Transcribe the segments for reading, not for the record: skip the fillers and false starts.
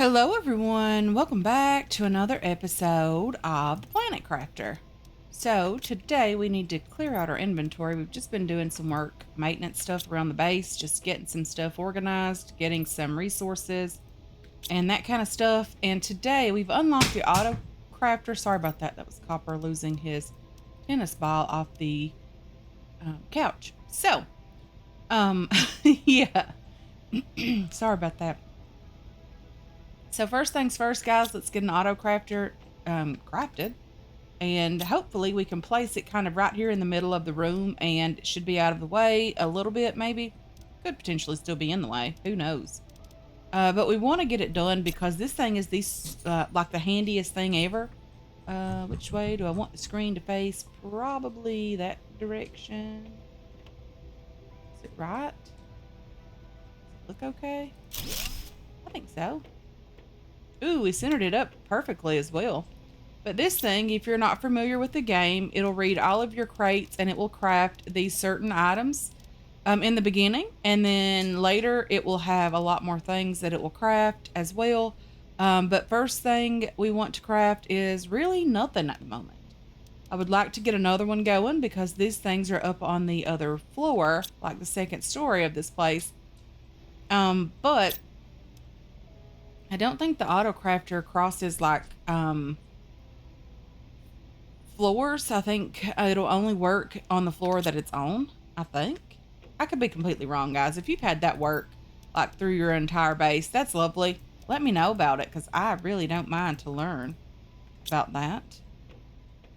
Hello everyone, welcome back to another episode of the Planet Crafter. So today we need to clear out our inventory. We've just been doing some work, maintenance stuff around the base, just getting some stuff organized, getting some resources and that kind of stuff. And today we've unlocked the auto crafter. Sorry about that, that was Copper losing his tennis ball off the couch. So, yeah, sorry about that. So first things first, guys, let's get an auto crafter crafted. And hopefully we can place it kind of right here in the middle of the room, and it should be out of the way a little bit, maybe. Could potentially still be in the way. Who knows? But we want to get it done because this thing is like the handiest thing ever. Which way do I want the screen to face? Probably that direction. Is it right? Does it look okay? I think so. Ooh, we centered it up perfectly as well. But this thing, if you're not familiar with the game, it'll read all of your crates and it will craft these certain items in the beginning. And then later it will have a lot more things that it will craft as well. But first thing we want to craft is really nothing at the moment. I would like to get another one going because these things are up on the other floor, like the second story of this place. But I don't think the auto crafter crosses like floors. I think it'll only work on the floor that it's on. I think. I could be completely wrong, guys. If you've had that work like through your entire base, that's lovely. Let me know about it because I really don't mind to learn about that.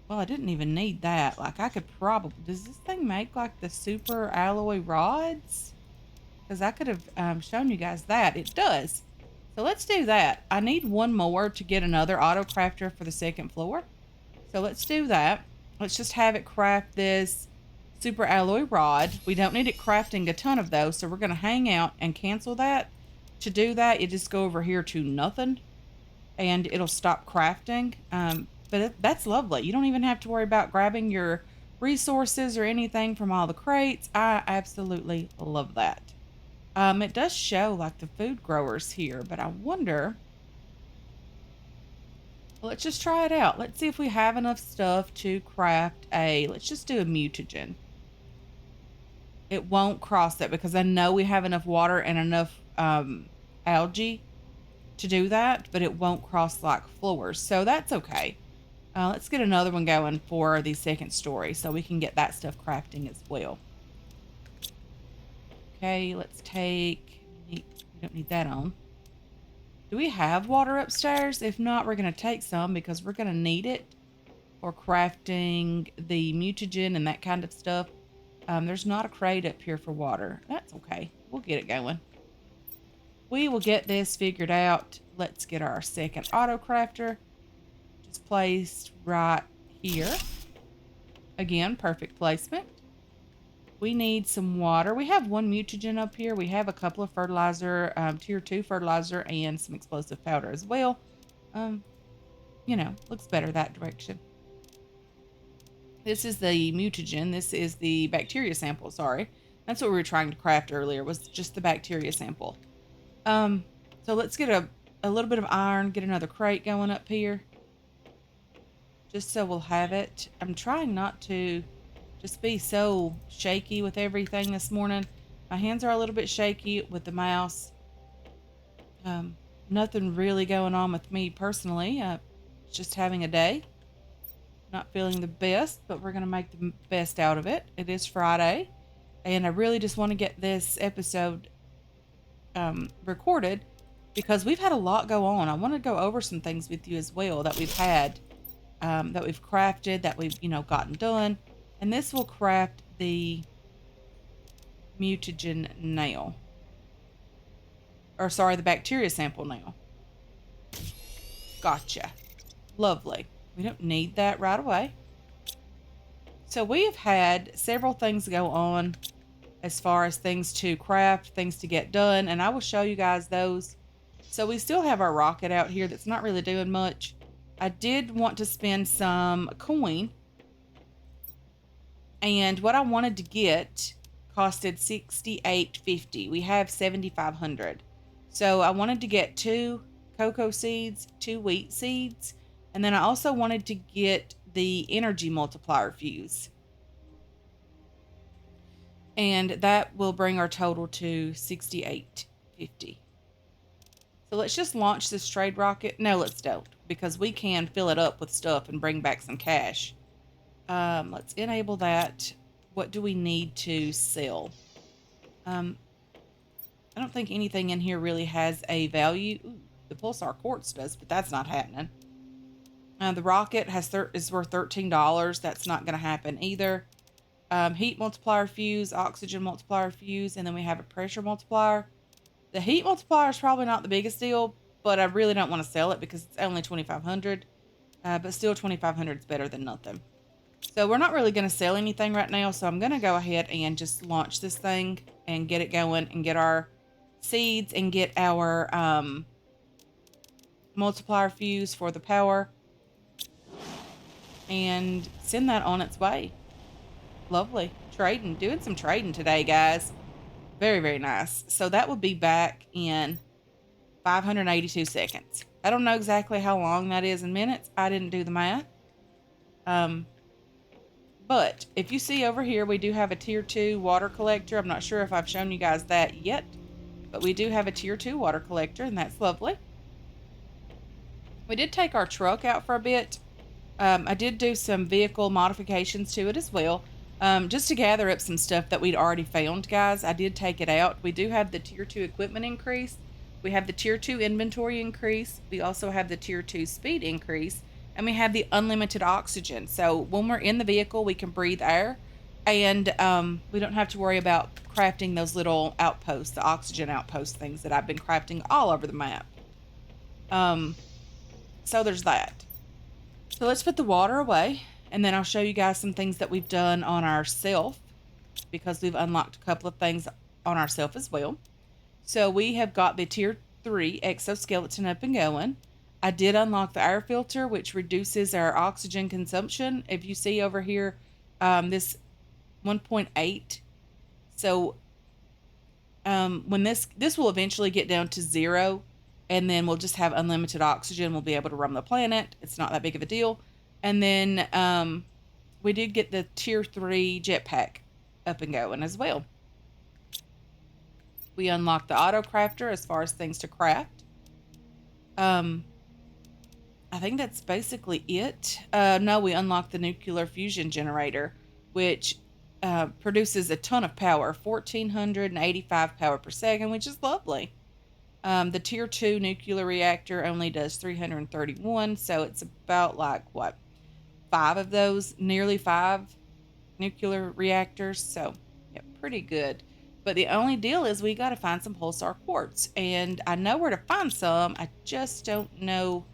Well, I didn't even need that. Like I could probably, does this thing make like the super alloy rods? Because I could have shown you guys that. It does. So let's do that. I need one more to get another auto crafter for the second floor. So let's do that. Let's just have it craft this super alloy rod. We don't need it crafting a ton of those, so we're going to hang out and cancel that. To do that, you just go over here to nothing, and it'll stop crafting. That's lovely. You don't even have to worry about grabbing your resources or anything from all the crates. I absolutely love that. It does show like the food growers here, but I wonder. Well, let's just try it out. Let's see if we have enough stuff to craft let's just do a mutagen. It won't cross it because I know we have enough water and enough algae to do that, but it won't cross like floors. So that's okay. Let's get another one going for the second story so we can get that stuff crafting as well. Okay, let's take, we don't need that on. Do we have water upstairs? If not, we're going to take some because we're going to need it for crafting the mutagen and that kind of stuff. There's not a crate up here for water. That's okay. We'll get it going. We will get this figured out. Let's get our second auto crafter just placed right here. Again, perfect placement. We need some water. We have one mutagen up here. We have a couple of fertilizer, tier 2 fertilizer and some explosive powder as well. You know, looks better that direction. This is the mutagen. This is the bacteria sample, sorry. That's what we were trying to craft earlier, was just the bacteria sample. So let's get a little bit of iron, get another crate going up here. Just so we'll have it. I'm trying not to just be so shaky with everything this morning. My hands are a little bit shaky with the mouse. Nothing really going on with me personally. Just having a day. Not feeling the best, but we're going to make the best out of it. It is Friday, and I really just want to get this episode recorded because we've had a lot go on. I want to go over some things with you as well that we've had, that we've crafted, that we've, gotten done. And this will craft the mutagen now. Or sorry, the bacteria sample now. Gotcha. Lovely. We don't need that right away. So we have had several things go on as far as things to craft, things to get done, and I will show you guys those. So we still have our rocket out here that's not really doing much. I did want to spend some coin, and what I wanted to get costed $68.50. We have 7,500. So I wanted to get 2 cocoa seeds, 2 wheat seeds, and then I also wanted to get the energy multiplier fuse. And that will bring our total to 6850. So let's just launch this trade rocket. No, let's don't, because we can fill it up with stuff and bring back some cash. Let's enable that. What do we need to sell? I don't think anything in here really has a value. Ooh, the pulsar quartz does, but that's not happening. The rocket is worth $13. That's not going to happen either. Heat multiplier fuse, oxygen multiplier fuse, and then we have a pressure multiplier. The heat multiplier is probably not the biggest deal, but I really don't want to sell it because it's only 2,500. But still, 2,500 is better than nothing. So we're not really going to sell anything right now. So I'm going to go ahead and just launch this thing and get it going and get our seeds and get our multiplier fuse for the power and send that on its way. Lovely. Doing some trading today, guys. Very, very nice. So that will be back in 582 seconds. I don't know exactly how long that is in minutes. I didn't do the math. But if you see over here, we do have a tier 2 water collector. I'm not sure if I've shown you guys that yet, but we do have a tier 2 water collector, and that's lovely. We did take our truck out for a bit. I did do some vehicle modifications to it as well. Just to gather up some stuff that we'd already found, guys. I did take it out. We do have the tier 2 equipment increase. We have the tier 2 inventory increase. We also have the tier 2 speed increase. And we have the unlimited oxygen. So when we're in the vehicle, we can breathe air. And we don't have to worry about crafting those little outposts, the oxygen outpost things that I've been crafting all over the map. So there's that. So let's put the water away, and then I'll show you guys some things that we've done on ourself, because we've unlocked a couple of things on ourself as well. So we have got the tier 3 exoskeleton up and going. I did unlock the air filter, which reduces our oxygen consumption. If you see over here, this 1.8. So when this will eventually get down to 0, and then we'll just have unlimited oxygen. We'll be able to roam the planet. It's not that big of a deal. And then we did get the tier 3 jetpack up and going as well. We unlocked the auto crafter as far as things to craft. I think that's basically it. No, we unlocked the nuclear fusion generator, which produces a ton of power, 1,485 power per second, which is lovely. The tier 2 nuclear reactor only does 331, so it's about like, what, 5 of those, nearly 5 nuclear reactors, so yeah, pretty good. But the only deal is we got to find some pulsar quartz, and I know where to find some. I just don't know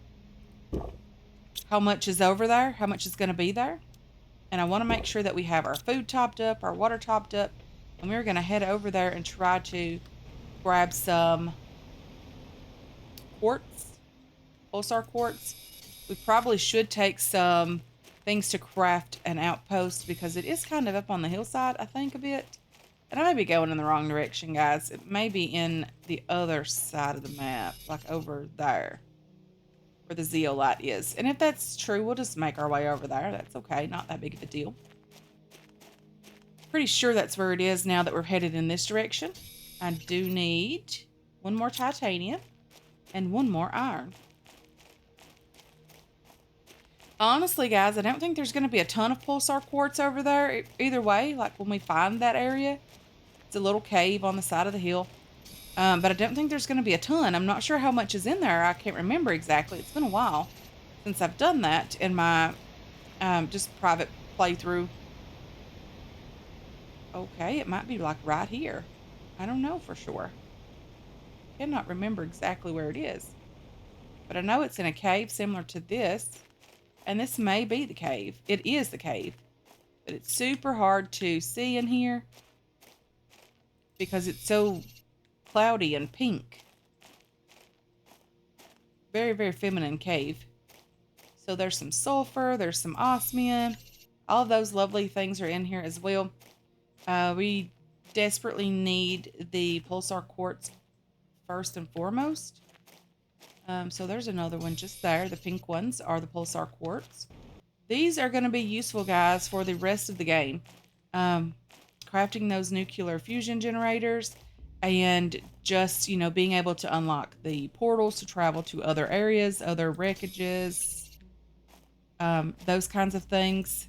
how much is over there, how much is going to be there. And I want to make sure that we have our food topped up, our water topped up, and we're going to head over there and try to grab some quartz, pulsar quartz. We probably should take some things to craft an outpost, because it is kind of up on the hillside, I think, a bit. And I may be going in the wrong direction, guys. It may be in the other side of the map, like over there, where the zeolite is. And if that's true, we'll just make our way over there. That's okay, not that big of a deal. Pretty sure that's where it is now that we're headed in this direction. I do need one more titanium and one more iron. Honestly, guys, I don't think there's going to be a ton of pulsar quartz over there either way. Like when we find that area, it's a little cave on the side of the hill. But I don't think there's going to be a ton. I'm not sure how much is in there. I can't remember exactly. It's been a while since I've done that in my just private playthrough. Okay, it might be like right here. I don't know for sure. Cannot remember exactly where it is. But I know it's in a cave similar to this. And this may be the cave. It is the cave. But it's super hard to see in here because it's so cloudy and pink. Very, very feminine cave. So there's some sulfur, there's some osmium. All of those lovely things are in here as well. We desperately need the pulsar quartz first and foremost. So there's another one just there. The pink ones are the pulsar quartz. These are going to be useful, guys, for the rest of the game. Um, Crafting those nuclear fusion generators and just, being able to unlock the portals to travel to other areas, other wreckages, those kinds of things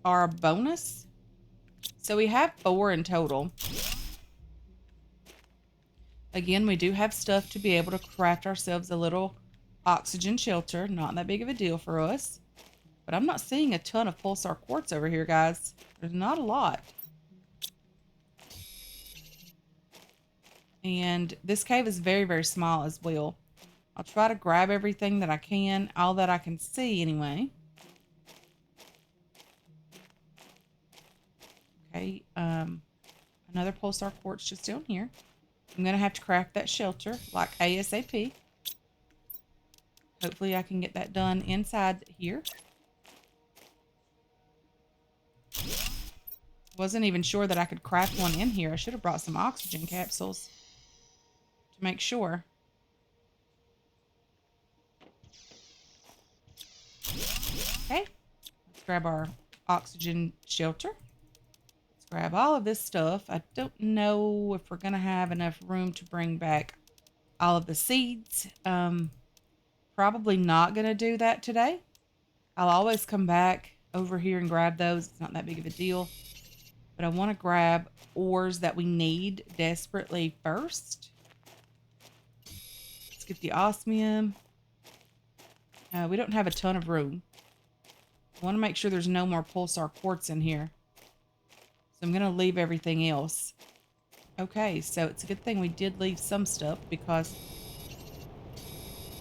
are a bonus. So we have 4 in total. Again, we do have stuff to be able to craft ourselves a little oxygen shelter. Not that big of a deal for us. But I'm not seeing a ton of pulsar quartz over here, guys. There's not a lot. And this cave is very, very small as well. I'll try to grab everything that I can, all that I can see anyway. Okay, another pulsar quartz just down here. I'm going to have to craft that shelter like ASAP. Hopefully I can get that done inside here. Wasn't even sure that I could craft one in here. I should have brought some oxygen capsules to make sure. Okay, let's grab our oxygen shelter. Let's grab all of this stuff. I don't know if we're going to have enough room to bring back all of the seeds. Probably not going to do that today. I'll always come back over here and grab those. It's not that big of a deal. But I want to grab ores that we need desperately first. Let's get the osmium. We don't have a ton of room. I want to make sure there's no more pulsar quartz in here. So I'm going to leave everything else. Okay, so it's a good thing we did leave some stuff because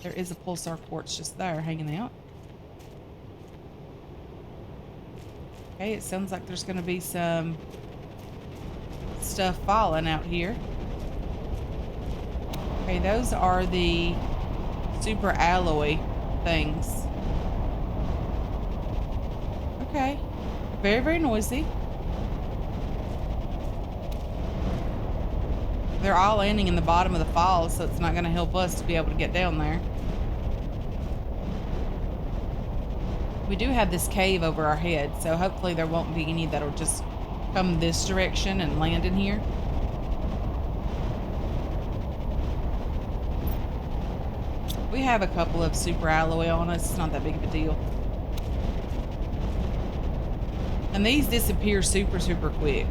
there is a pulsar quartz just there hanging out. Okay, it sounds like there's going to be some stuff falling out here. Okay, those are the super alloy things. Okay, very, very noisy. They're all landing in the bottom of the falls, so it's not going to help us to be able to get down there. We do have this cave over our head, so hopefully there won't be any that'll just come this direction and land in here. We have a couple of super alloy on us. It's not that big of a deal. And these disappear super, super quick.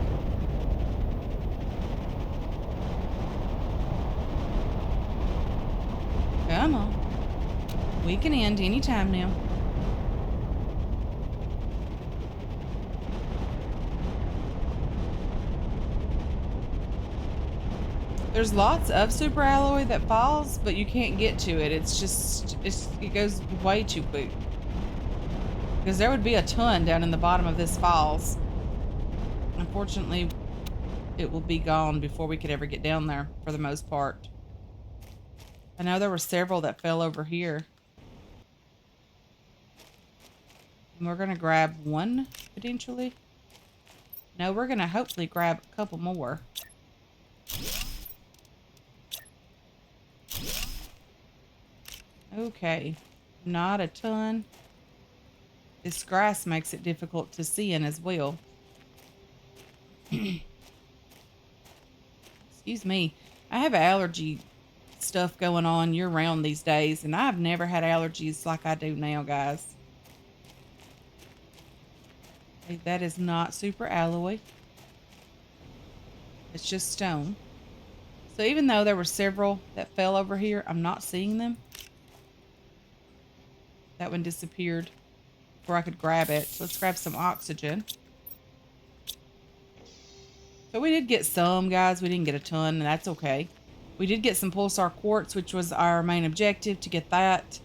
Come on. We can end anytime now. There's lots of super alloy that falls, but you can't get to it. It goes way too quick. Because there would be a ton down in the bottom of this falls. Unfortunately, it will be gone before we could ever get down there, for the most part. I know there were several that fell over here. And we're going to grab one, potentially. No, we're going to hopefully grab a couple more. Okay, not a ton. This grass makes it difficult to see in as well. Excuse me. I have allergy stuff going on year-round these days, and I've never had allergies like I do now, guys. Okay, that is not super alloy. It's just stone. So even though there were several that fell over here, I'm not seeing them. That one disappeared before I could grab it. So let's grab some oxygen. So we did get some, guys. We didn't get a ton, and that's okay. We did get some pulsar quartz, which was our main objective, to get that.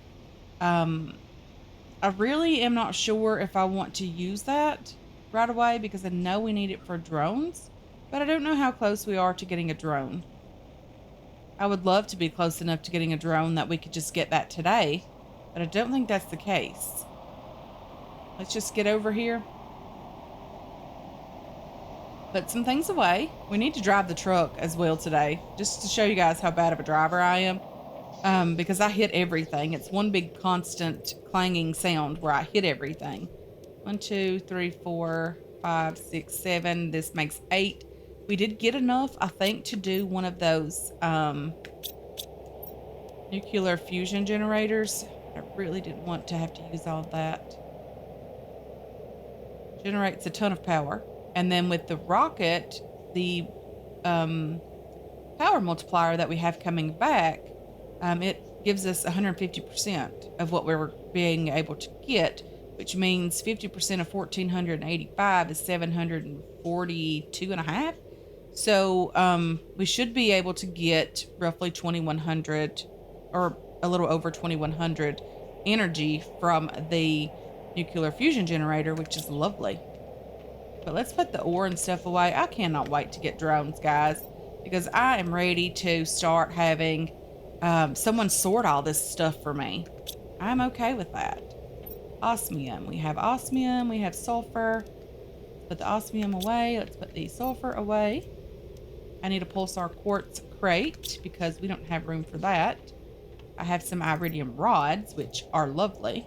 I really am not sure if I want to use that right away because I know we need it for drones, but I don't know how close we are to getting a drone. I would love to be close enough to getting a drone that we could just get that today, but I don't think that's the case. Let's just get over here. Put some things away. We need to drive the truck as well today, just to show you guys how bad of a driver I am. because I hit everything. It's one big constant clanging sound where I hit everything. 1, 2, 3, 4, 5, 6, 7. This makes 8. We did get enough, I think, to do one of those nuclear fusion generators. I really didn't want to have to use all that. Generates a ton of power. And then with the rocket, the power multiplier that we have coming back, it gives us 150% of what we're being able to get, which means 50% of 1485 is 742 and a half. So we should be able to get roughly 2100 or a little over 2100 energy from the nuclear fusion generator, which is lovely. But let's put the ore and stuff away. I cannot wait to get drones, guys, because I am ready to start having someone sort all this stuff for me. I'm okay with that. Osmium. We have osmium. We have sulfur. Let's put the osmium away. Let's put the sulfur away. I need a pulsar quartz crate because we don't have room for that. I have some iridium rods, which are lovely.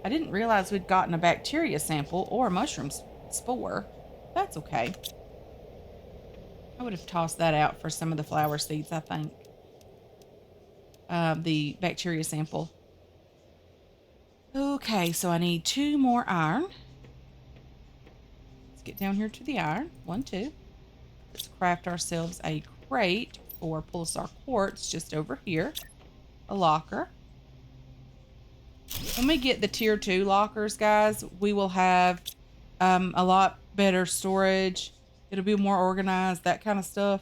I didn't realize we'd gotten a bacteria sample or a mushroom spore. That's okay. I would have tossed that out for some of the flower seeds, I think. The bacteria sample. Okay, so I need 2 more iron. Let's get down here to the iron. 1, 2. Let's craft ourselves a crate for pulsar quartz just over here. A locker. When we get the tier 2 lockers, guys, we will have a lot better storage. It'll be more organized, that kind of stuff.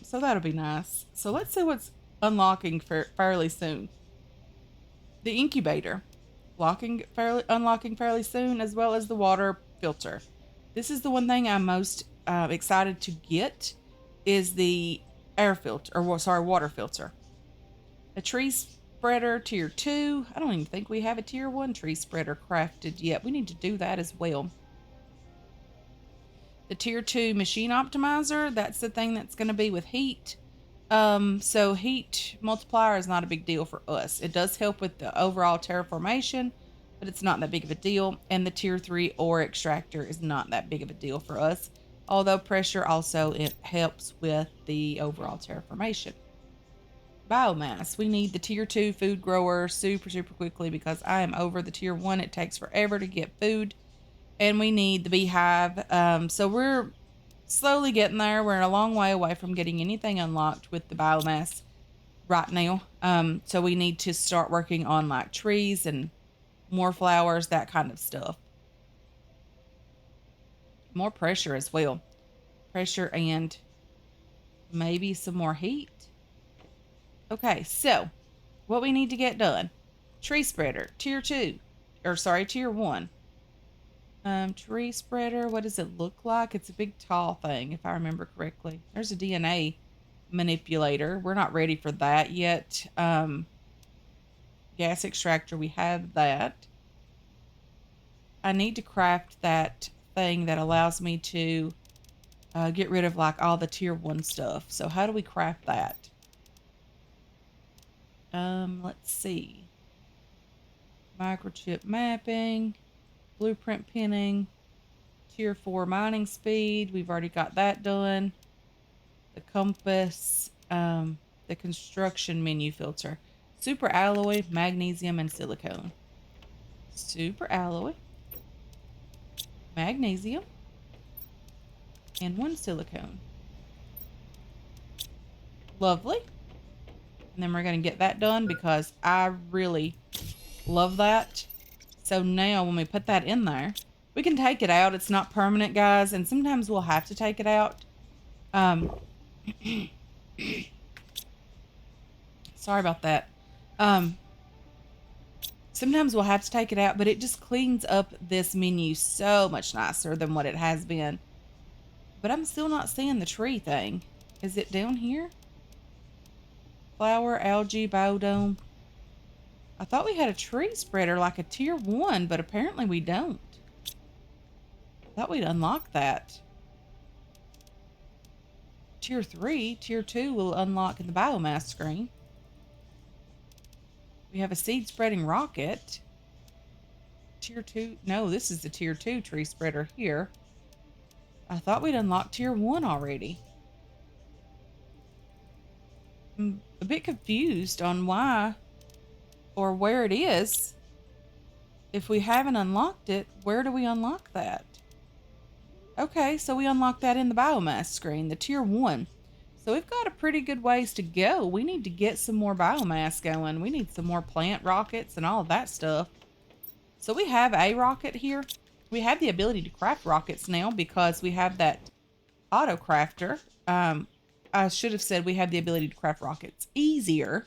So that'll be nice. So let's see what's unlocking fairly soon. The incubator. Unlocking fairly soon, as well as the water filter. This is the one thing I'm most excited to get, is the air filter, or sorry, water filter. A tree spreader tier 2. I don't even think we have a tier 1 tree spreader crafted yet. We need to do that as well. The tier 2 machine optimizer, that's the thing that's going to be with heat. So heat multiplier is not a big deal for us. It does help with the overall terraformation, but it's not that big of a deal. And the tier 3 ore extractor is not that big of a deal for us, although pressure also it helps with the overall terraformation. Biomass. We need the tier 2 food grower super quickly because I am over the tier 1. It takes forever to get food. And we need the beehive. So we're slowly getting there. We're a long way away from getting anything unlocked with the biomass right now. So we need to start working on like trees and more flowers, that kind of stuff. More pressure as well. Pressure and maybe some more heat. Okay, so what we need to get done. Tree spreader, tier 2. Or sorry, tier 1. Tree spreader, what does it look like? It's a big tall thing, if I remember correctly. There's a DNA manipulator. We're not ready for that yet. Gas extractor, we have that. I need to craft that thing that allows me to get rid of like all the tier 1 stuff. So how do we craft that? Let's see. Microchip mapping. Blueprint pinning, tier 4 mining speed. We've already got that done. The compass, the construction menu filter. Super alloy, magnesium, and silicone. Super alloy, magnesium, and 1 silicone. Lovely. And then we're going to get that done because I really love that. So now when we put that in there, we can take it out. It's not permanent, guys. And sometimes we'll have to take it out. Sorry about that. Sometimes we'll have to take it out, but it just cleans up this menu so much nicer than what it has been. But I'm still not seeing the tree thing. Is it down here? Flower, algae, biodome. I thought we had a tree spreader like a tier 1, but apparently we don't. I thought we'd unlock that. Tier 3, tier 2 will unlock in the biomass screen. We have a seed spreading rocket. Tier 2. No, this is the tier 2 tree spreader here. I thought we'd unlocked tier 1 already. I'm a bit confused on why or where it is. If we haven't unlocked it, where do we unlock that? Okay, so we unlocked that in the biomass screen, the tier 1. So we've got a pretty good ways to go. We need to get some more biomass going. We need some more plant rockets and all of that stuff. So we have a rocket here. We have the ability to craft rockets now because we have that auto crafter. I should have said we have the ability to craft rockets easier.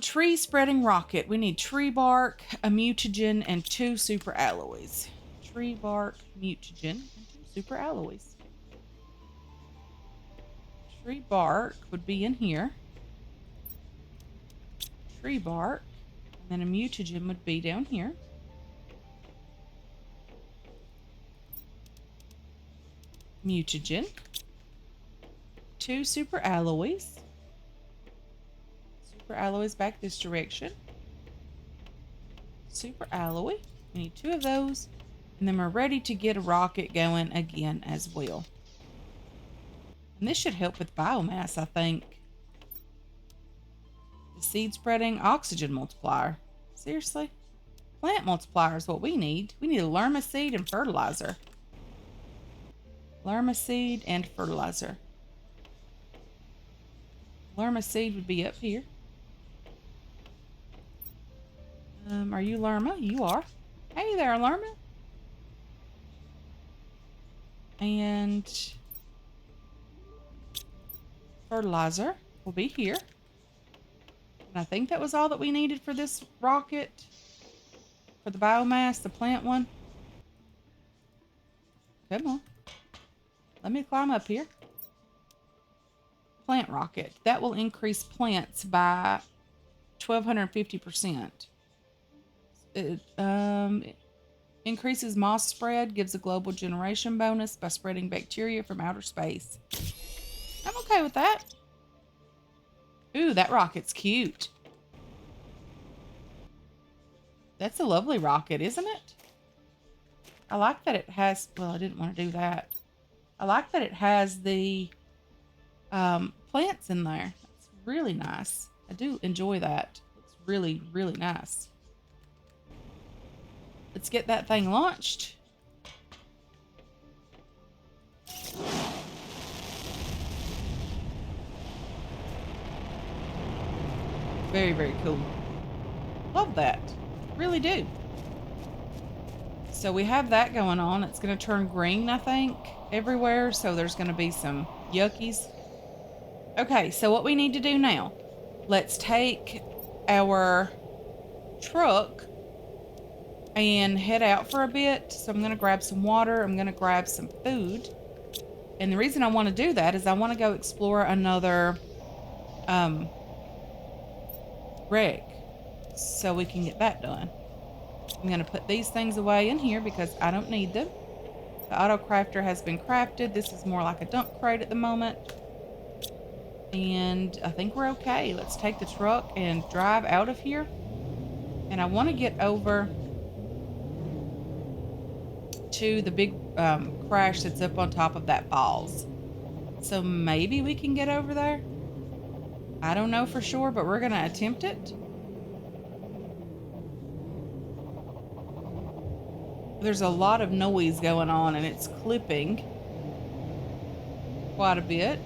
Tree spreading rocket. We need tree bark, a mutagen, and 2 super alloys. Tree bark, mutagen, and 2 super alloys. Tree bark would be in here. Tree bark, and then a mutagen would be down here. Mutagen. 2 super alloys. Super alloys back this direction. Super alloy. We need 2 of those. And then we're ready to get a rocket going again as well. And this should help with biomass, I think. The seed spreading oxygen multiplier. Seriously? Plant multiplier is what we need. We need a lerma seed and fertilizer. Lerma seed and fertilizer. Lerma seed would be up here. Are you lerma? You are. Hey there, lerma. And fertilizer will be here. And I think that was all that we needed for this rocket. For the biomass, the plant one. Come on. Let me climb up here. Plant rocket. That will increase plants by 1,250%. It increases moss spread, gives a global generation bonus by spreading bacteria from outer space. I'm okay with that. Ooh, that rocket's cute. That's a lovely rocket, isn't it? I like that it has... Well, I didn't want to do that. I like that it has the plants in there. That's really nice. I do enjoy that. It's really, really nice. Let's get that thing launched. Very, very cool. Love that. Really do. So we have that going on. It's going to turn green, I think, everywhere. So there's going to be some yuckies. Okay, so what we need to do now, let's take our truck and head out for a bit. So I'm going to grab some water. I'm going to grab some food. And the reason I want to do that is I want to go explore another wreck so we can get that done. I'm going to put these things away in here because I don't need them. The auto crafter has been crafted. This is more like a dump crate at the moment. And I think we're okay. Let's take the truck and drive out of here. And I want to get over to the big crash that's up on top of that falls. So maybe we can get over there. I don't know for sure, but we're going to attempt it. There's a lot of noise going on and it's clipping quite a bit.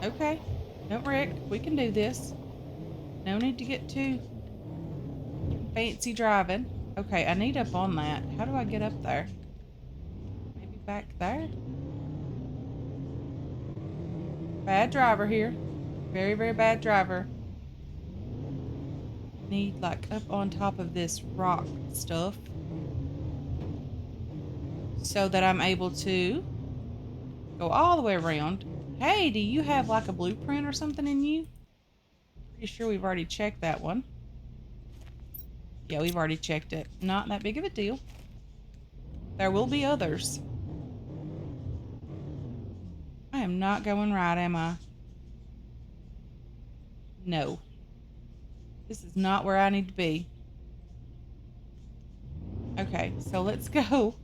Okay, don't wreck. We can do this. No need to get too fancy driving. Okay, I need up on that. How do I get up there? Maybe back there? Bad driver here. Very, very bad driver. Need like up on top of this rock stuff so that I'm able to go all the way around. Hey, do you have like a blueprint or something in you? Pretty sure we've already checked that one. Yeah, we've already checked it. Not that big of a deal. There will be others. I am not going right, am I? No. This is not where I need to be. Okay, so let's go.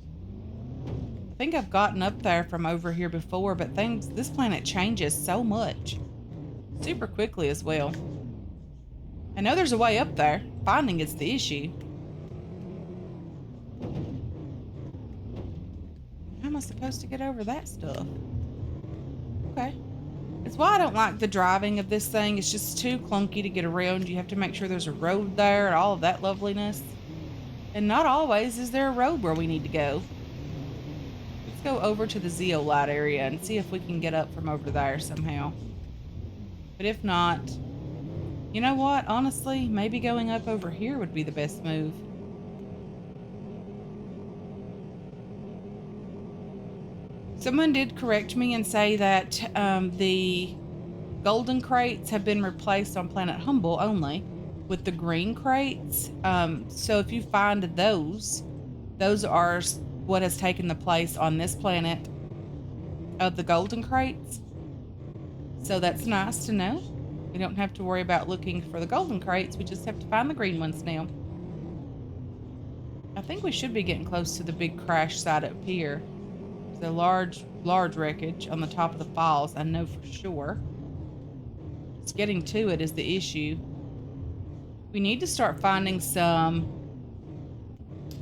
I think I've gotten up there from over here before, but this planet changes so much. Super quickly as well. I know there's a way up there. Finding it's the issue. How am I supposed to get over that stuff? Okay. It's why I don't like the driving of this thing. It's just too clunky to get around. You have to make sure there's a road there and all of that loveliness. And not always is there a road where we need to go. Let's go over to the zeolite area and see if we can get up from over there somehow. But if not, you know what? Honestly, maybe going up over here would be the best move. Someone did correct me and say that the golden crates have been replaced on Planet Humble only with the green crates. So if you find those are what has taken the place on this planet of the golden crates. So that's nice to know. We don't have to worry about looking for the golden crates. We just have to find the green ones now. I think we should be getting close to the big crash site up here. There's a large wreckage on the top of the falls, I know for sure. Just getting to it is the issue. We need to start finding some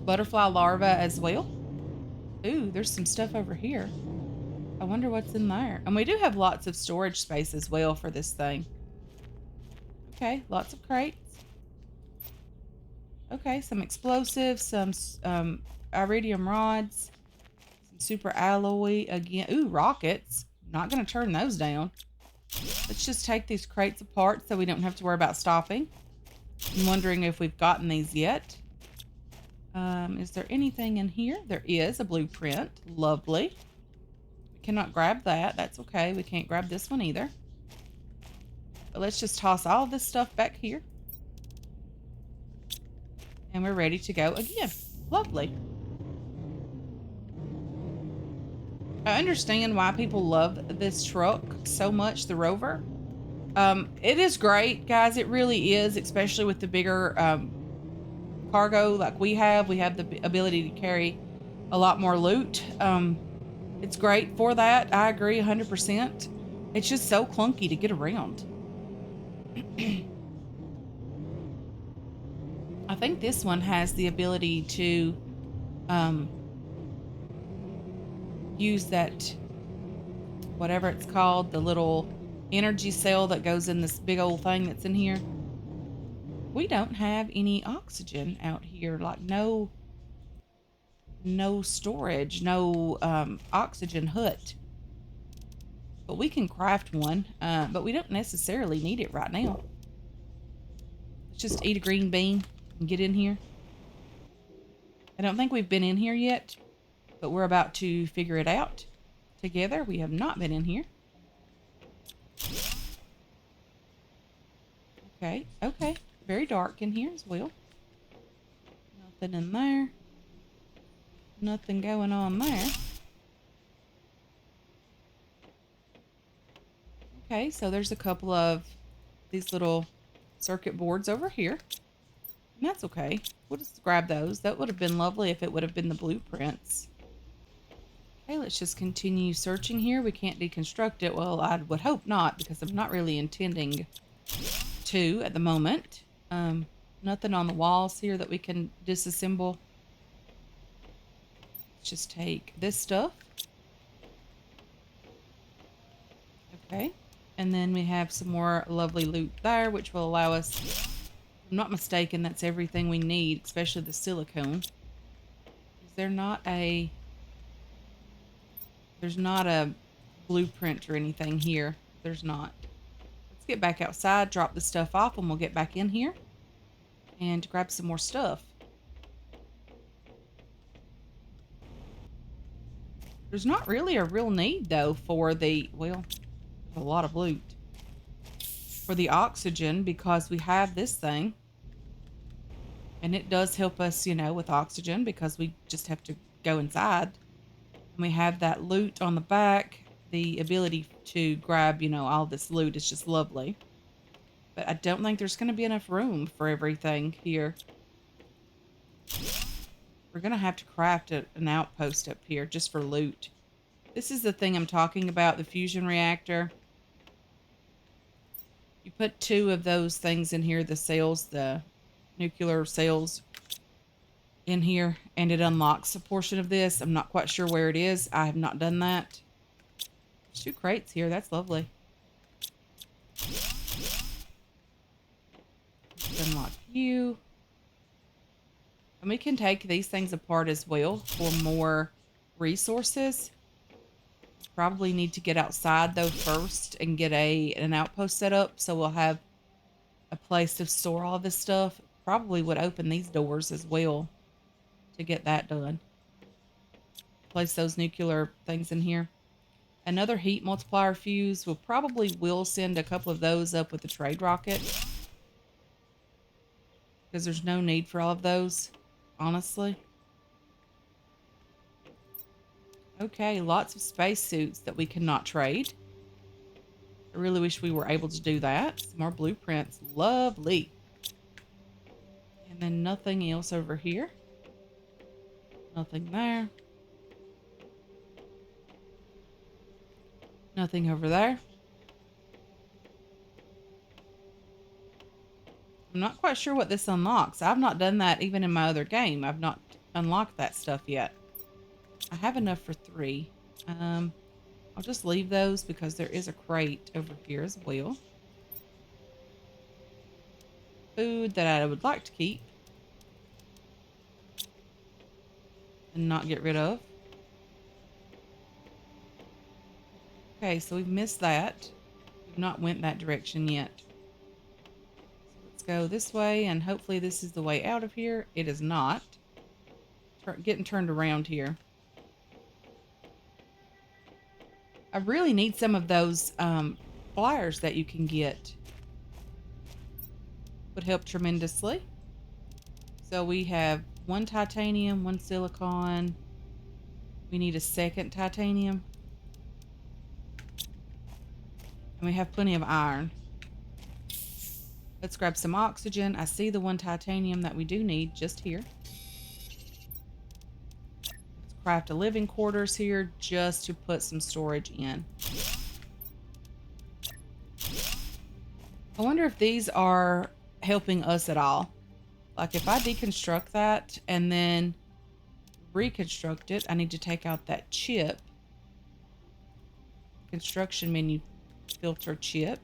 butterfly larvae as well. Ooh, there's some stuff over here. I wonder what's in there. And we do have lots of storage space as well for this thing. Okay, lots of crates. Okay, some explosives, some iridium rods, some super alloy again. Ooh, rockets. Not going to turn those down. Let's just take these crates apart so we don't have to worry about stopping. I'm wondering if we've gotten these yet. Is there anything in here? There is a blueprint. Lovely. We cannot grab that. That's okay. We can't grab this one either. But let's just toss all this stuff back here. And we're ready to go again. Lovely. I understand why people love this truck so much, the Rover. It is great, guys. It really is, especially with the bigger cargo like we have. We have the ability to carry a lot more loot. It's great for that. I agree 100%. It's just so clunky to get around. I think this one has the ability to use that, whatever it's called, the little energy cell that goes in this big old thing that's in here. We don't have any oxygen out here, like no storage, no oxygen hut. But we can craft one, but we don't necessarily need it right now. Let's just eat a green bean and get in here. I don't think we've been in here yet, but we're about to figure it out together. We have not been in here. Okay, okay. Very dark in here as well. Nothing in there. Nothing going on there. Okay, so there's a couple of these little circuit boards over here. And that's okay. We'll just grab those. That would have been lovely if it would have been the blueprints. Okay, let's just continue searching here. We can't deconstruct it. Well, I would hope not, because I'm not really intending to at the moment. Nothing on the walls here that we can disassemble. Let's just take this stuff. Okay. And then we have some more lovely loot there, which will allow us, if I'm not mistaken, that's everything we need, especially the silicone. Is there not a... There's not a blueprint or anything here. There's not. Let's get back outside, drop the stuff off, and we'll get back in here and grab some more stuff. There's not really a real need, though, for the, well, a lot of loot. For the oxygen, because we have this thing. And it does help us, you know, with oxygen, because we just have to go inside. And we have that loot on the back. The ability to grab, you know, all this loot is just lovely. But I don't think there's going to be enough room for everything here. We're going to have to craft an outpost up here just for loot. This is the thing I'm talking about, the fusion reactor. You put 2 of those things in here, the cells, the nuclear cells in here, and it unlocks a portion of this. I'm not quite sure where it is. I have not done that. There's 2 crates here. That's lovely. Unlock you. And we can take these things apart as well for more resources. Probably need to get outside though first and get an outpost set up so we'll have a place to store all this stuff. Probably would open these doors as well to get that done. Place those nuclear things in here. Another heat multiplier fuse. We'll probably send a couple of those up with the trade rocket. Because there's no need for all of those, honestly. Okay, lots of spacesuits that we cannot trade. I really wish we were able to do that. Some more blueprints. Lovely. And then nothing else over here. Nothing there. Nothing over there. I'm not quite sure what this unlocks. I've not done that even in my other game. I've not unlocked that stuff yet. I have enough for 3. I'll just leave those because there is a crate over here as well. Food that I would like to keep and not get rid of. Okay, so we've missed that. We've not went that direction yet. So let's go this way, and hopefully this is the way out of here. It is not. Getting turned around here. I really need some of those flyers that you can get. Would help tremendously. So we have 1 titanium, 1 silicon. We need a 2nd titanium. And we have plenty of iron. Let's grab some oxygen. I see the 1 titanium that we do need just here. Let's craft a living quarters here just to put some storage in. I wonder if these are helping us at all. Like if I deconstruct that and then reconstruct it, I need to take out that chip. Construction menu filter chip.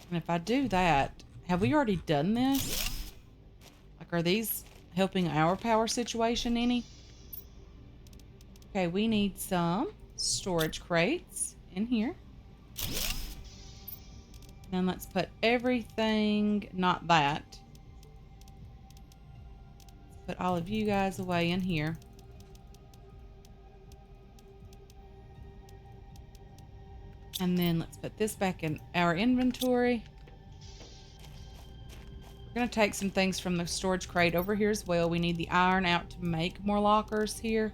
And if I do that, have we already done this? Like, are these helping our power situation any? Okay, we need some storage crates in here. And let's put everything, not that. Let's put all of you guys away in here. And then let's put this back in our inventory. We're going to take some things from the storage crate over here as well. We need the iron out to make more lockers here.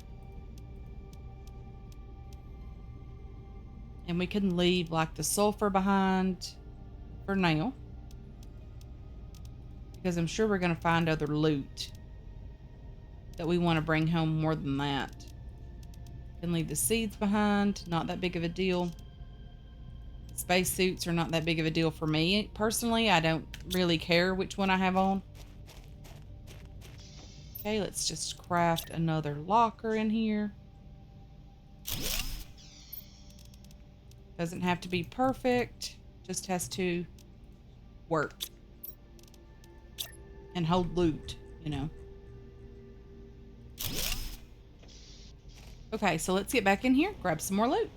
And we can leave like the sulfur behind for now. Because I'm sure we're going to find other loot that we want to bring home more than that. Can leave the seeds behind. Not that big of a deal. Spacesuits are not that big of a deal for me. Personally, I don't really care which one I have on. Okay, let's just craft another locker in here. Doesn't have to be perfect. Just has to work. And hold loot, you know. Okay, so let's get back in here, grab some more loot.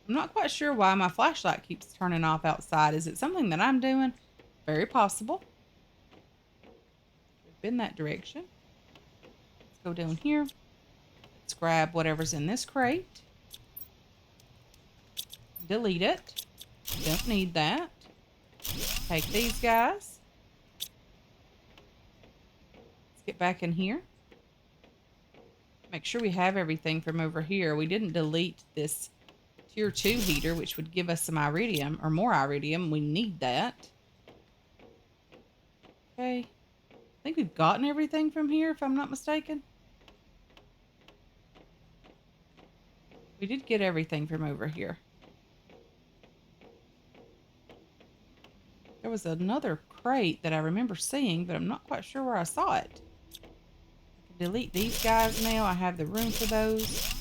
I'm not quite sure why my flashlight keeps turning off outside. Is it something that I'm doing? Very possible. Been that direction. Let's go down here. Let's grab whatever's in this crate. Delete it. Don't need that. Take these guys. Let's get back in here. Make sure we have everything from over here. We didn't delete this tier 2 heater, which would give us some iridium or more iridium. We need that. Okay. I think we've gotten everything from here, if I'm not mistaken. We did get everything from over here. There was another crate that I remember seeing, but I'm not quite sure where I saw it. I can delete these guys now. I have the room for those.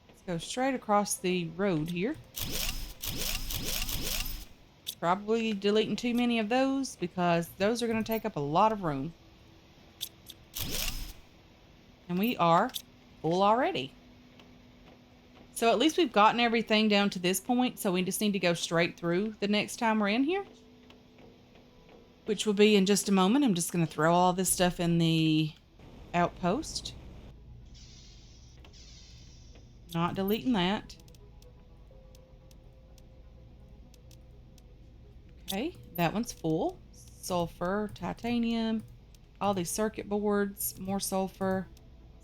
Let's go straight across the road here. Probably deleting too many of those because those are going to take up a lot of room. And we are full already. So at least we've gotten everything down to this point. So we just need to go straight through the next time we're in here, which will be in just a moment. I'm just going to throw all this stuff in the outpost. Not deleting that. Okay, that one's full. Sulfur, titanium, all these circuit boards, more sulfur,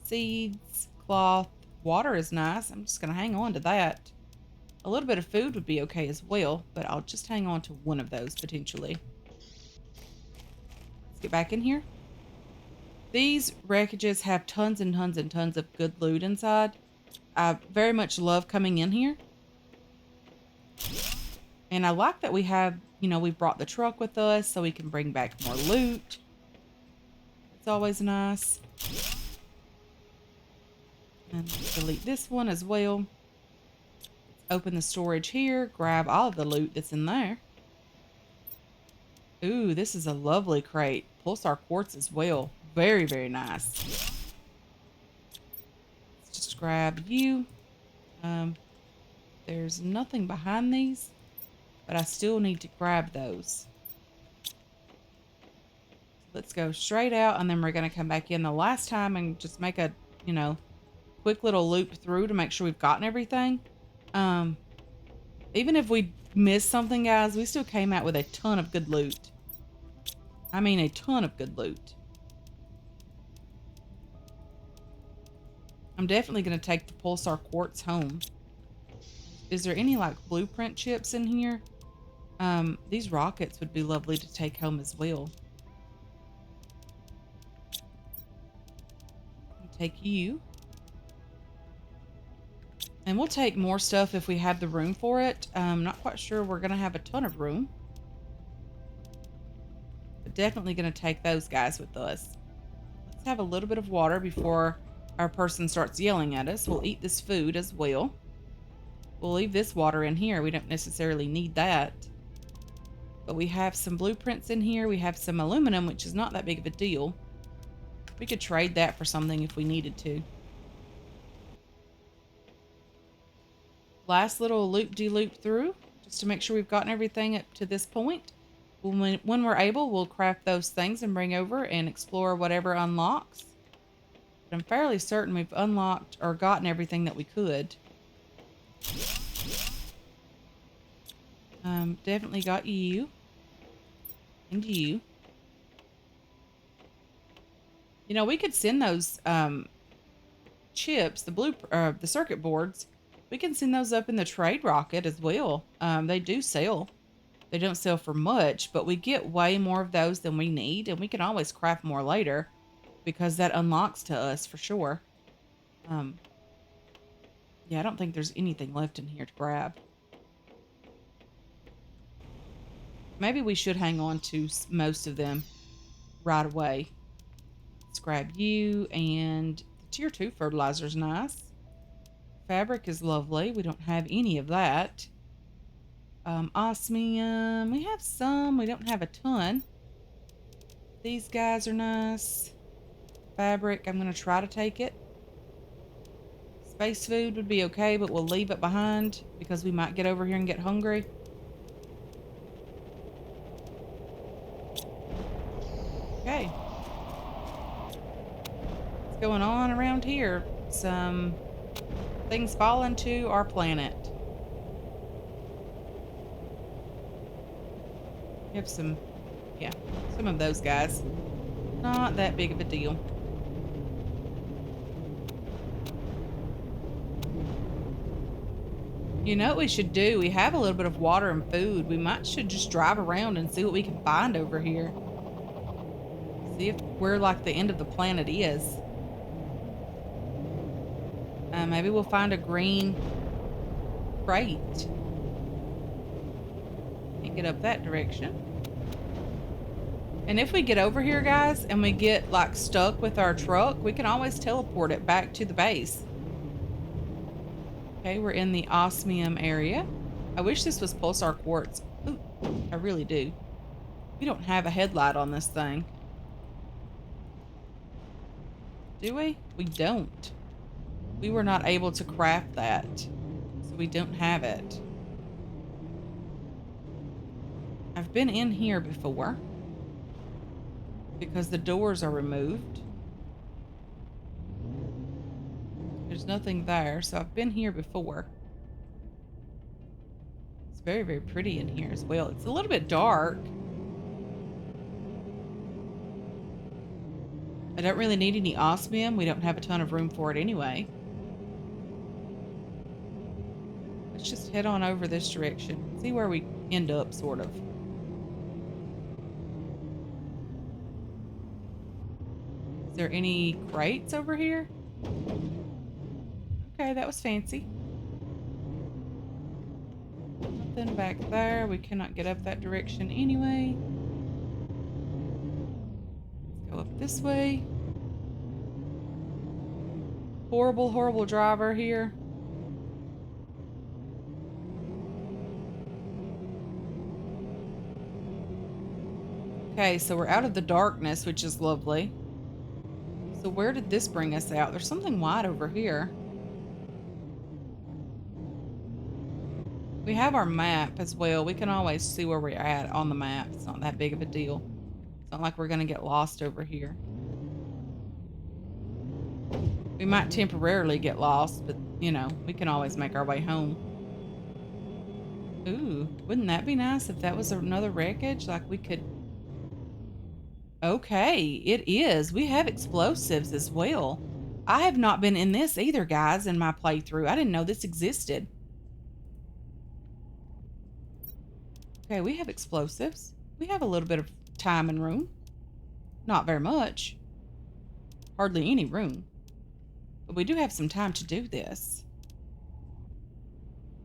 seeds, cloth. Water is nice. I'm just going to hang on to that. A little bit of food would be okay as well, but I'll just hang on to one of those potentially. Let's get back in here. These wreckages have tons and tons and tons of good loot inside. I very much love coming in here. And I like that we have, we brought the truck with us so we can bring back more loot. It's always nice. And delete this one as well. Open the storage here. Grab all of the loot that's in there. Ooh, this is a lovely crate. Pulsar quartz as well. Very, very nice. Let's just grab you. There's nothing behind these, but I still need to grab those. Let's go straight out, and then we're going to come back in the last time and just make a, quick little loop through to make sure we've gotten everything. Even if we missed something, guys, we still came out with a ton of good loot. I mean, a ton of good loot. I'm definitely going to take the Pulsar quartz home. Is there any, blueprint chips in here? These rockets would be lovely to take home as well. I'll take you. And we'll take more stuff if we have the room for it. Not quite sure we're going to have a ton of room. But definitely going to take those guys with us. Let's have a little bit of water before our person starts yelling at us. We'll eat this food as well. We'll leave this water in here. We don't necessarily need that. But we have some blueprints in here. We have some aluminum, which is not that big of a deal. We could trade that for something if we needed to. Last little loop-de-loop through, just to make sure we've gotten everything up to this point. When we're able, we'll craft those things and bring over and explore whatever unlocks. But I'm fairly certain we've unlocked or gotten everything that we could. Definitely got you. And you. We could send those chips, the circuit boards. We can send those up in the trade rocket as well. They do sell. They don't sell for much, but we get way more of those than we need, and we can always craft more later because that unlocks to us for sure. Yeah, I don't think there's anything left in here to grab. Maybe we should hang on to most of them right away. Let's grab you, and the tier 2 fertilizer is nice. Fabric is lovely. We don't have any of that. Osmium. We have some. We don't have a ton. These guys are nice. Fabric. I'm going to try to take it. Space food would be okay, but we'll leave it behind because we might get over here and get hungry. Okay. What's going on around here? Some things falling to our planet. We have some of those guys. Not that big of a deal. You know what we should do? We have a little bit of water and food. We might should just drive around and see what we can find over here. See if where like the end of the planet is. Maybe we'll find a green crate. Can't get up that direction. And if we get over here, guys, and we get like stuck with our truck, we can always teleport it back to the base. Okay, we're in the osmium area. I wish this was pulsar quartz. Ooh, I really do. We don't have a headlight on this thing. Do we? We don't. We were not able to craft that, so we don't have it. I've been in here before because the doors are removed. There's nothing there, so I've been here before. It's very, very pretty in here as well. It's a little bit dark. I don't really need any osmium. We don't have a ton of room for it anyway. Let's just head on over this direction. See where we end up, sort of. Is there any crates over here? Okay, that was fancy. Nothing back there. We cannot get up that direction anyway. Let's go up this way. Horrible, horrible driver here. Okay, so we're out of the darkness, which is lovely. So where did this bring us out? There's something white over here. We have our map as well. We can always see where we're at on the map. It's not that big of a deal. It's not like we're going to get lost over here. We might temporarily get lost, but, you know, we can always make our way home. Ooh, wouldn't that be nice if that was another wreckage? Like we could... Okay, it is. We have explosives as well. I have not been in this either, guys, in my playthrough. I didn't know this existed. Okay, we have explosives. We have a little bit of time and room. Not very much. Hardly any room. But we do have some time to do this.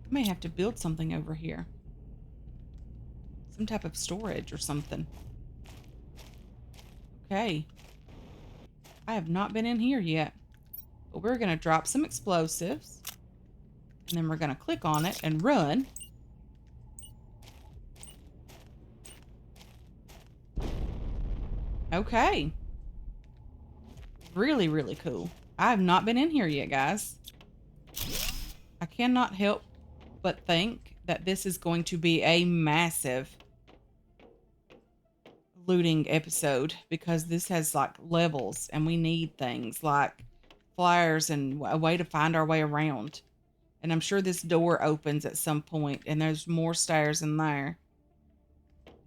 I may have to build something over here. Some type of storage or something. Okay. I have not been in here yet. But we're going to drop some explosives. And then we're going to click on it and run. Okay. Really, really cool. I have not been in here yet, guys. I cannot help but think that this is going to be a massive looting episode because this has like levels and we need things like flyers and a way to find our way around. And I'm sure this door opens at some point and there's more stairs in there.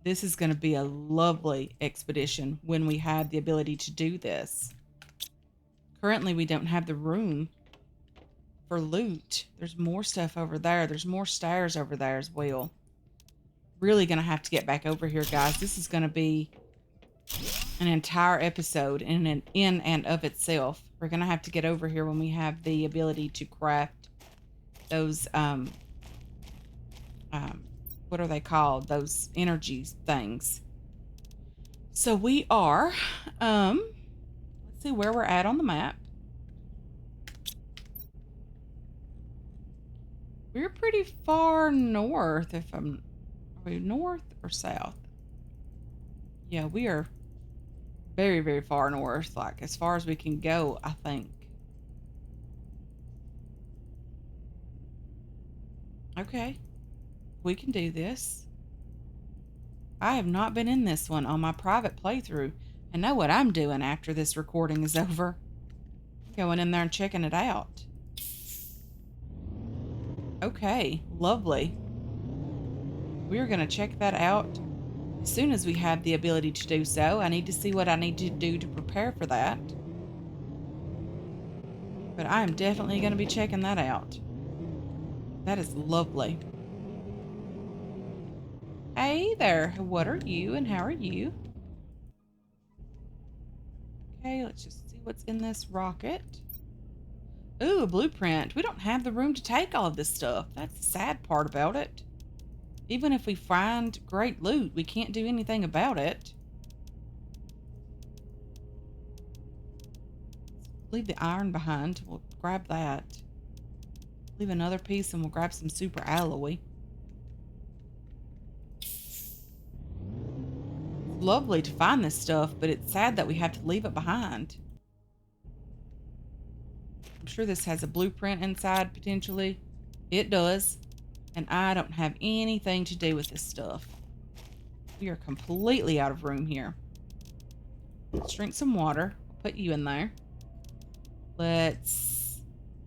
This is going to be a lovely expedition when we have the ability to do this. Currently, we don't have the room for loot. There's more stuff over there. There's more stairs over there as well. Really going to have to get back over here, guys. This is going to be an entire episode in and of itself. We're going to have to get over here when we have the ability to craft those, what are they called? Those energy things. So we are, let's see where we're at on the map. We're pretty far north, are we north or south? Yeah, we are very, very far north, like as far as we can go, I think. Okay, we can do this. I have not been in this one on my private playthrough. I know what I'm doing after this recording is over. Going in there and checking it out. Okay, lovely. We're going to check that out as soon as we have the ability to do so. I need to see what I need to do to prepare for that. But I am definitely going to be checking that out. That is lovely. Hey there, what are you and how are you? Okay, let's just see what's in this rocket. Ooh, a blueprint. We don't have the room to take all of this stuff. That's the sad part about it. Even if we find great loot, we can't do anything about it. Leave the iron behind. We'll grab that. Leave another piece and we'll grab some super alloy. It's lovely to find this stuff, but it's sad that we have to leave it behind. I'm sure this has a blueprint inside potentially. It does. And I don't have anything to do with this stuff. We are completely out of room here. Let's drink some water. I'll put you in there.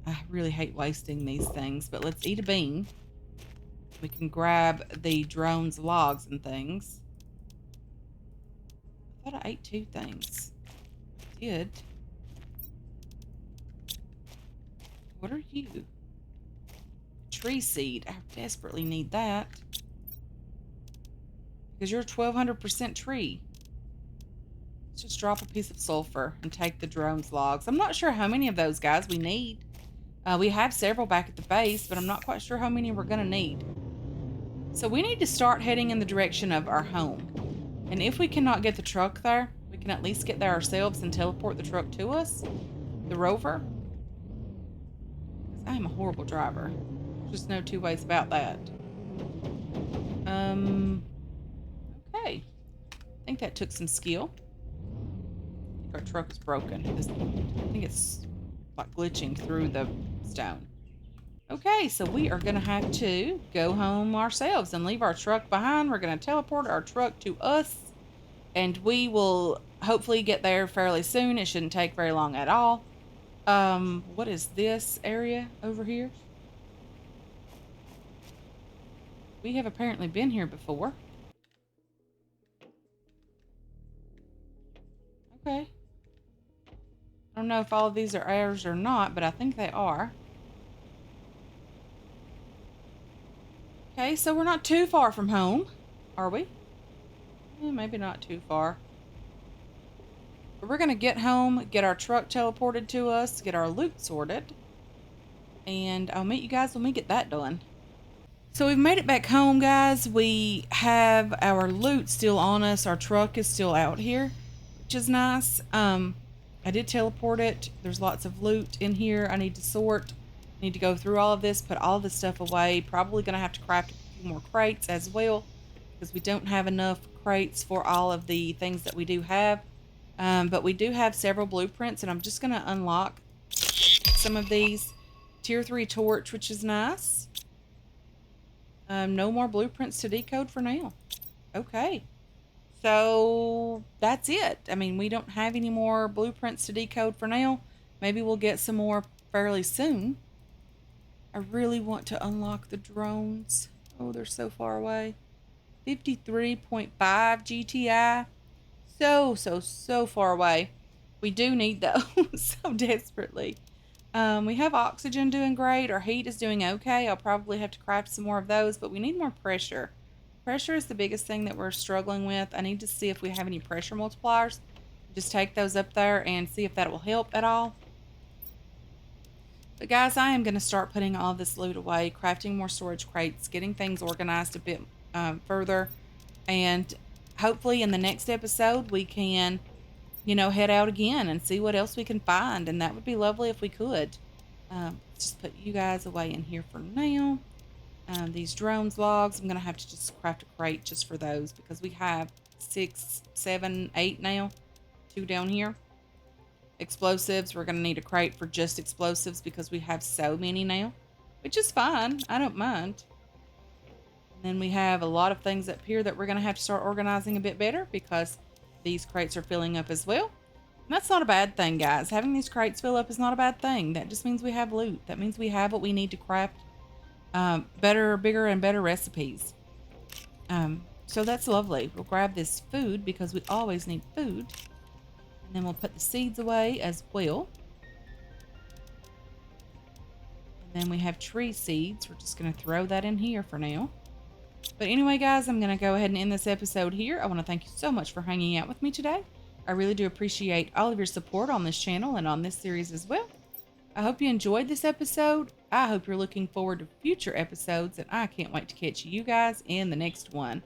I really hate wasting these things, but let's eat a bean. We can grab the drone's logs and things. I thought I ate 2 things. I did. What are you? Tree seed. I desperately need that. Because you're a 1200% tree. Let's just drop a piece of sulfur and take the drone's logs. I'm not sure how many of those guys we need. We have several back at the base, but I'm not quite sure how many we're going to need. So we need to start heading in the direction of our home. And if we cannot get the truck there, we can at least get there ourselves and teleport the truck to us. The rover. Because I am a horrible driver. There's just no 2 ways about that. Okay. I think that took some skill. I think our truck is broken at this point. I think it's like glitching through the stone. Okay, so we are going to have to go home ourselves and leave our truck behind. We're going to teleport our truck to us, and we will hopefully get there fairly soon. It shouldn't take very long at all. What is this area over here? We have apparently been here before. Okay. I don't know if all of these are ours or not, but I think they are. Okay, so we're not too far from home, are we? Maybe not too far. But we're going to get home, get our truck teleported to us, get our loot sorted. And I'll meet you guys when we get that done. So we've made it back home, guys. We have our loot still on us. Our truck is still out here, which is nice. I did teleport it. There's lots of loot in here. I need to sort. I need to go through all of this, put all of this stuff away. Probably going to have to craft a few more crates as well, because we don't have enough crates for all of the things that we do have. But we do have several blueprints, and I'm just going to unlock some of these. Tier 3 torch, which is nice. No more blueprints to decode for now. Okay. So that's it. I mean, we don't have any more blueprints to decode for now. Maybe we'll get some more fairly soon. I really want to unlock the drones. Oh, they're so far away. 53.5 GTI. So far away. We do need those so desperately. We have oxygen doing great. Our heat is doing okay. I'll probably have to craft some more of those, but we need more pressure. Pressure is the biggest thing that we're struggling with. I need to see if we have any pressure multipliers. Just take those up there and see if that will help at all. But guys, I am going to start putting all this loot away, crafting more storage crates, getting things organized a bit further. And hopefully in the next episode, we can, head out again and see what else we can find. And that would be lovely if we could. Just put you guys away in here for now. These drones logs, I'm going to have to just craft a crate just for those, because we have 6, 7, 8 now. 2 down here. Explosives, we're going to need a crate for just explosives because we have so many now, which is fine. I don't mind. And then we have a lot of things up here that we're going to have to start organizing a bit better, because these crates are filling up as well. And that's not a bad thing, guys. Having these crates fill up is not a bad thing. That just means we have loot. That means we have what we need to craft better, bigger, and better recipes. So that's lovely. We'll grab this food because we always need food. And then we'll put the seeds away as well. And Then we have tree seeds. We're just going to throw that in here for now. But anyway, guys, I'm going to go ahead and end this episode here. I want to thank you so much for hanging out with me today. I really do appreciate all of your support on this channel and on this series as well. I hope you enjoyed this episode. I hope you're looking forward to future episodes, and I can't wait to catch you guys in the next one.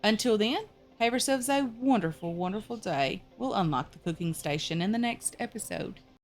Until then, have yourselves a wonderful, wonderful day. We'll unlock the cooking station in the next episode.